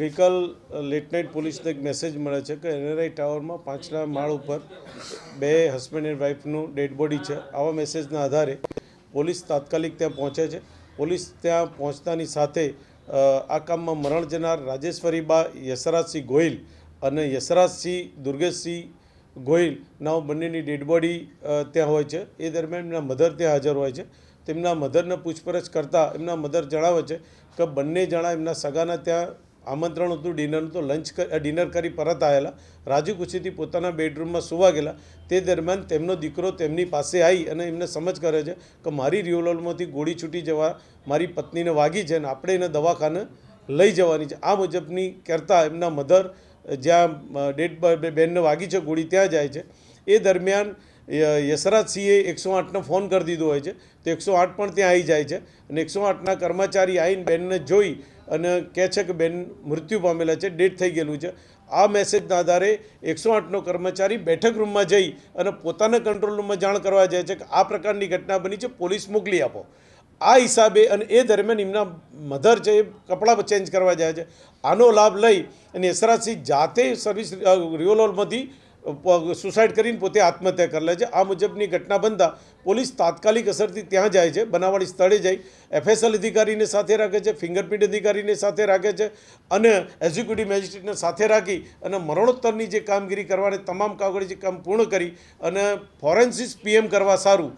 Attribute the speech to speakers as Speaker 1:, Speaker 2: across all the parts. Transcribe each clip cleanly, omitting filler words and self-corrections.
Speaker 1: ગઈકાલ late night પોલીસને એક મેસેજ મળે છે કે એનઆરઆઈ ટાવરમાં 5ના માળ ઉપર 2 હસબન્ડ એન્ડ વાઇફનું ડેડ બોડી છે। આવા મેસેજના આધારે પોલીસ તાત્કાલિક ત્યાં પહોંચે છે। પોલીસ ત્યાં પહોંચતાની સાથે આ કામમાં મરણ જનાર રાજેશ્વરીબા યશરાજસિંહ ગોહિલ અને યશરાજસિંહ દુર્ગેશસિંહ ગોહિલ નાઓ બંનેની ડેડ બોડી ત્યાં હોય છે। એ દરમિયાન એમના મધર ત્યાં હાજર હોય છે। તેમના મધરને પૂછપરછ કરતાં એમના મધર જણાવે છે કે બંને જણા એમના સગાના ત્યાં આમંત્રણ હતું ડિનરનું, તો ડિનર કરી પરત આવેલા, રાજી ખુશીથી પોતાના બેડરૂમમાં સૂવા ગયેલા। તે દરમિયાન તેમનો દીકરો તેમની પાસે આવી અને એમને સમજ કરે છે કે મારી રિવોલ્વરમાંથી ગોળી છૂટી જવા મારી પત્નીને વાગી છે અને આપણે એને દવાખાને લઈ જવાની છે। આ મુજબની કરતાં એમના મધર જ્યાં ડેડ બેનને વાગી છે ગોળી ત્યાં જાય છે। એ દરમિયાન યશરાજસિંહે 108ને ફોન કરી દીધો હોય છે, તો 108 પણ ત્યાં આવી જાય છે અને 108ના કર્મચારી આવીને બેનને જોઈ અને કહે છે કે બેન મૃત્યુ પામેલા છે, ડેડ થઈ ગયેલું છે। આ મેસેજના આધારે 108નો કર્મચારી બેઠક રૂમમાં જઈ અને પોતાના કંટ્રોલ રૂમમાં જાણ કરવા જાય છે કે આ પ્રકારની ઘટના બની છે, પોલીસ મોકલી આપો। આ હિસાબે અને એ દરમિયાન એમના મધર છે એ કપડાં ચેન્જ કરવા જાય છે। આનો લાભ લઈ અને યશરાજસિંહ જાતે સર્વિસ રિવોલ્વરમાંથી સુસાઇડ કરીને પોતે આત્મહત્યા કરી લે છે। આ મુજબની ઘટના બનતા પોલીસ તાત્કાલિક અસરથી ત્યાં જાય છે, બનાવવાળી સ્થળે જઈ FSL અધિકારીને સાથે રાખે છે, ફિંગરપ્રિન્ટ અધિકારીને સાથે રાખે છે અને એક્ઝિક્યુટિવ મેજિસ્ટ્રેટને સાથે રાખી અને મરણોત્તરની જે કામગીરી કરવાની તમામ કાગળજી કામ પૂર્ણ કરી અને ફોરેન્સિક PM કરવા સારું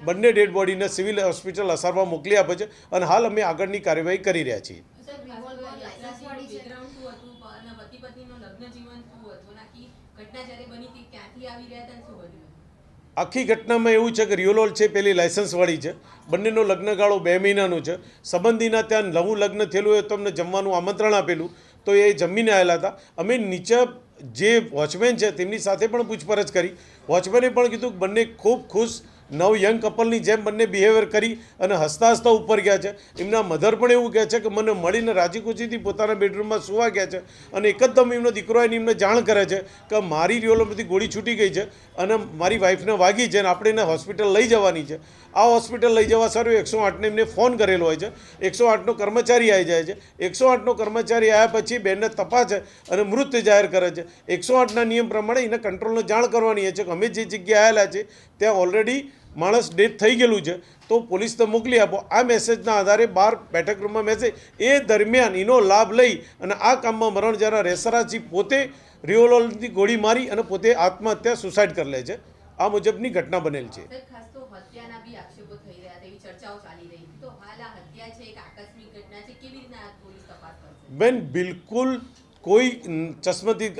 Speaker 1: બંને ડેડ બોડીને સિવિલ હોસ્પિટલ અસારમાં મોકલી આપે છે અને હાલ અમે આગળની કાર્યવાહી કરી રહ્યા છીએ। આખી ઘટનામાં એવું છે કે રિયોલોલ છે પેલી લાયસન્સવાળી છે, બંનેનો લગ્નગાળો 2 મહિનાનો છે। સંબંધીના ત્યાં નવું લગ્ન થયેલું હોય તો અમને જમવાનું આમંત્રણ આપેલું, તો એ જમીને આવેલા હતા। અમે નીચે જે વોચમેન છે તેમની સાથે પણ પૂછપરછ કરી, વોચમેને પણ કીધું કે બંને ખૂબ ખુશ નવ યંગ કપલની જેમ બંને બિહેવિયર કરી અને હસતા હસતા ઉપર ગયા છે। એમના મધર પણ એવું કહે છે કે મને મળીને રાજી ખુશીથી પોતાના બેડરૂમમાં સૂવા ગયા છે અને એકદમ એમનો દીકરો આવીને એમને જાણ કરે છે કે મારી રિવોલ્વરમાંથી ગોળી છૂટી ગઈ છે અને મારી વાઈફને વાગી છે અને આપણે એને હોસ્પિટલ લઈ જવાની છે। આ હોસ્પિટલ લઈ જવા સારું 108ને એમને ફોન કરેલો હોય છે, 108નો કર્મચારી આવી જાય છે। 108નો કર્મચારી આવ્યા પછી બેનને તપાસે અને મૃત જાહેર કરે છે। 108ના નિયમ પ્રમાણે એને કંટ્રોલને જાણ કરવાની છે કે અમે જે જગ્યાએ આવેલા છે ત્યાં ઓલરેડી માણસ ડેથ થઈ ગયેલું છે, તો પોલીસને મોકલી આપો। આ મેસેજના આધારે 12 બેઠક રૂમમાં મેસેજ, એ દરમિયાન એનો લાભ લઈ અને આ કામમાં મરણ જનાર યશરાજસિંહ પોતે રિવોલ્વરથી ગોળી મારી અને પોતે આત્મહત્યા સુસાઇડ કરી લે છે। આ મુજબની ઘટના બનેલ છે। બેન બિલકુલ કોઈ ચશ્મતી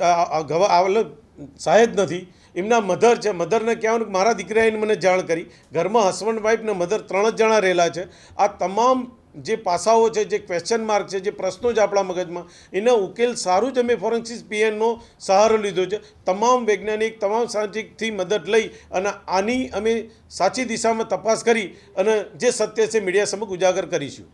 Speaker 1: સાહેબ નથી, એમના મધર છે, મધરને કહેવાનું કે મારા દીકરાએ મને જાણ કરી। ઘરમાં હસબન્ડ વાઈફ ને મધર 3 જ જણા રહેલા છે। આ તમામ જે પાસાઓ છે, જે ક્વેશ્ચન માર્ક છે, જે પ્રશ્નો છે આપણા મગજમાં, એના ઉકેલ સારું જ અમે ફોરેન્સિક PMનો સહારો લીધો છે। તમામ વૈજ્ઞાનિક તમામ સાયન્ટિફિકથી મદદ લઈ અને આની અમે સાચી દિશામાં તપાસ કરી અને જે સત્ય છે મીડિયા સમક્ષ ઉજાગર કરીશું।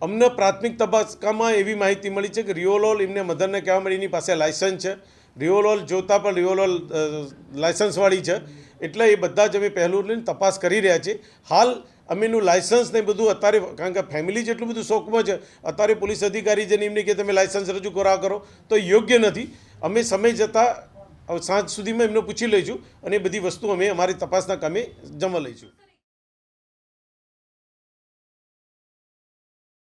Speaker 1: અમને પ્રાથમિક તપાસમાં એવી માહિતી મળી છે કે રિવોલ્વર એમને મધરને કહેવા મળી એની પાસે લાયસન્સ છે, રિવોલ્વર જોતા પણ રિવોલ્વર લાયસન્સવાળી છે, એટલે એ બધા જ અમે પહેલું લઈને તપાસ કરી રહ્યા છીએ। હાલ અમે એનું લાયસન્સ ને બધું અત્યારે, કારણ કે ફેમિલી જેટલું બધું શોખમાં છે, અત્યારે પોલીસ અધિકારી જેને એમને કે તમે લાયસન્સ રજૂ કરો તો યોગ્ય નથી। અમે સમય જતાં સાંજ સુધીમાં એમને પૂછી લઈશું અને એ બધી વસ્તુ અમે અમારી તપાસના કામે જમા લઈશું।